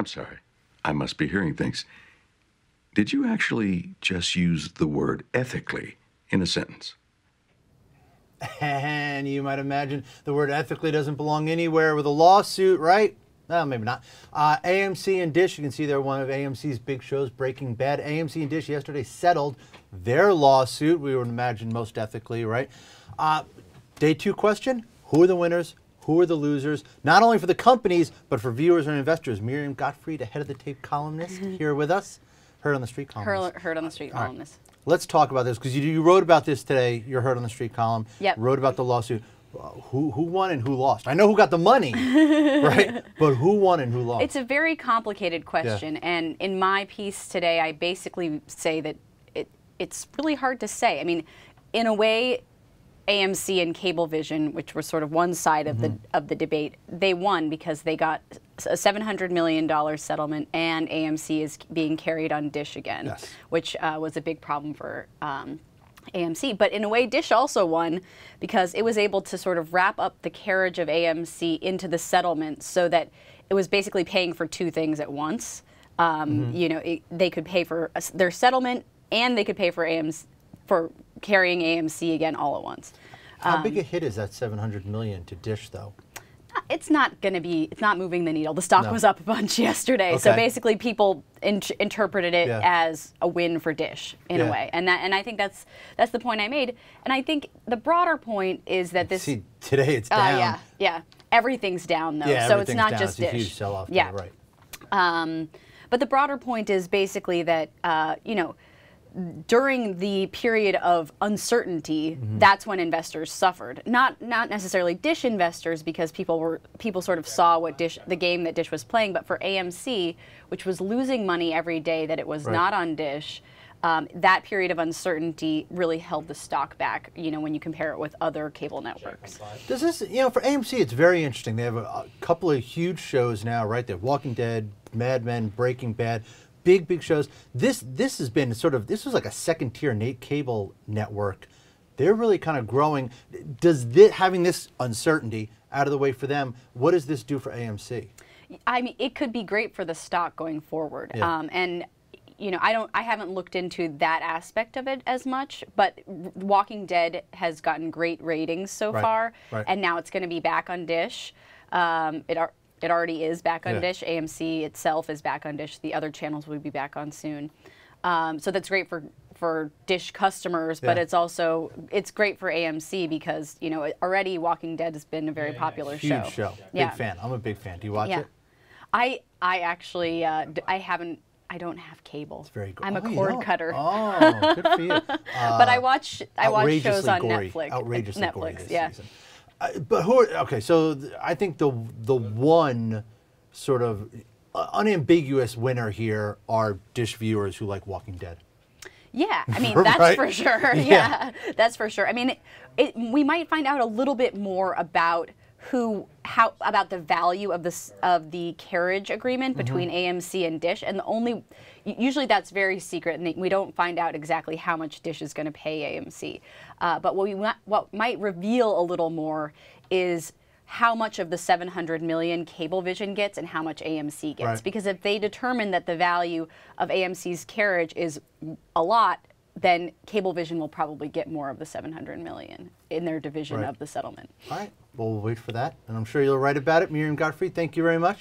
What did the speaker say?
I'm sorry. I must be hearing things. Did you actually just use the word ethically in a sentence? And you might imagine the word ethically doesn't belong anywhere with a lawsuit, right? No, maybe not. AMC and Dish, you can see they're one of AMC's big shows, Breaking Bad. AMC and Dish yesterday settled their lawsuit, we would imagine most ethically, right? Day two question, who are the winners? Who are the losers? Not only for the companies, but for viewers and investors. Miriam Gottfriend, ahead of the tape columnist, here with us. Heard on the Street columnist. Heard on the Street columnist. Right. Let's talk about this, because you wrote about this today. Your Heard on the Street column. Yep. Wrote about the lawsuit. Who won and who lost? I know who got the money, right? But who won and who lost? It's a very complicated question, and in my piece today, I basically say that it's really hard to say. I mean, in a way, AMC and Cablevision, which were sort of one side of the debate, they won because they got a $700 million settlement, and AMC is being carried on Dish again, yes, which was a big problem for AMC. But in a way, Dish also won because it was able to sort of wrap up the carriage of AMC into the settlement so that it was basically paying for two things at once. You know, they could pay for their settlement, and they could pay for AMC for carrying AMC again all at once. How big a hit is that $700 million to Dish, though? It's not going to be. It's not moving the needle. The stock was up a bunch yesterday, okay, so basically people interpreted it as a win for Dish in a way, and I think that's the point I made. And I think the broader point is that this. See, today it's down. Yeah. Everything's down though, yeah, so it's not down. just it's Dish. A huge sell-off. Yeah, right. But the broader point is basically that you know, during the period of uncertainty, that's when investors suffered. Not necessarily Dish investors, because people sort of saw what the game that Dish was playing, but for AMC, which was losing money every day that it was not on Dish, that period of uncertainty really held the stock back, you know, when you compare it with other cable networks. Does this, you know, for AMC, it's very interesting. They have a couple of huge shows now, right? They have Walking Dead, Mad Men, Breaking Bad. Big shows. This has been sort of, this was like a second-tier cable network. They're really kind of growing. Does having this uncertainty out of the way for them, what does this do for AMC? I mean, it could be great for the stock going forward. And you know, I haven't looked into that aspect of it as much, but Walking Dead has gotten great ratings so far, and now it's going to be back on Dish. It already is back on Dish. AMC itself is back on Dish. The other channels will be back on soon. So that's great for Dish customers, but it's great for AMC because, you know, already Walking Dead has been a very popular show. Huge show. Big fan. I'm a big fan. Do you watch it? I actually I don't have cable. It's very good. I'm a cord cutter. Oh, good for you. But I watch shows on Netflix. Outrageously gory this yeah. season. But okay, so I think the one sort of unambiguous winner here are Dish viewers who like Walking Dead. Yeah, I mean, that's for sure. Yeah, that's for sure. I mean, we might find out a little bit more about about the value of the carriage agreement between AMC and Dish, and usually that's very secret, and we don't find out exactly how much Dish is going to pay AMC. But what might reveal a little more is how much of the $700 million Cablevision gets and how much AMC gets. Because if they determine that the value of AMC's carriage is a lot, then Cablevision will probably get more of the $700 million in their division of the settlement. All right. Well, we'll wait for that, and I'm sure you'll write about it. Miriam Gottfriend, thank you very much.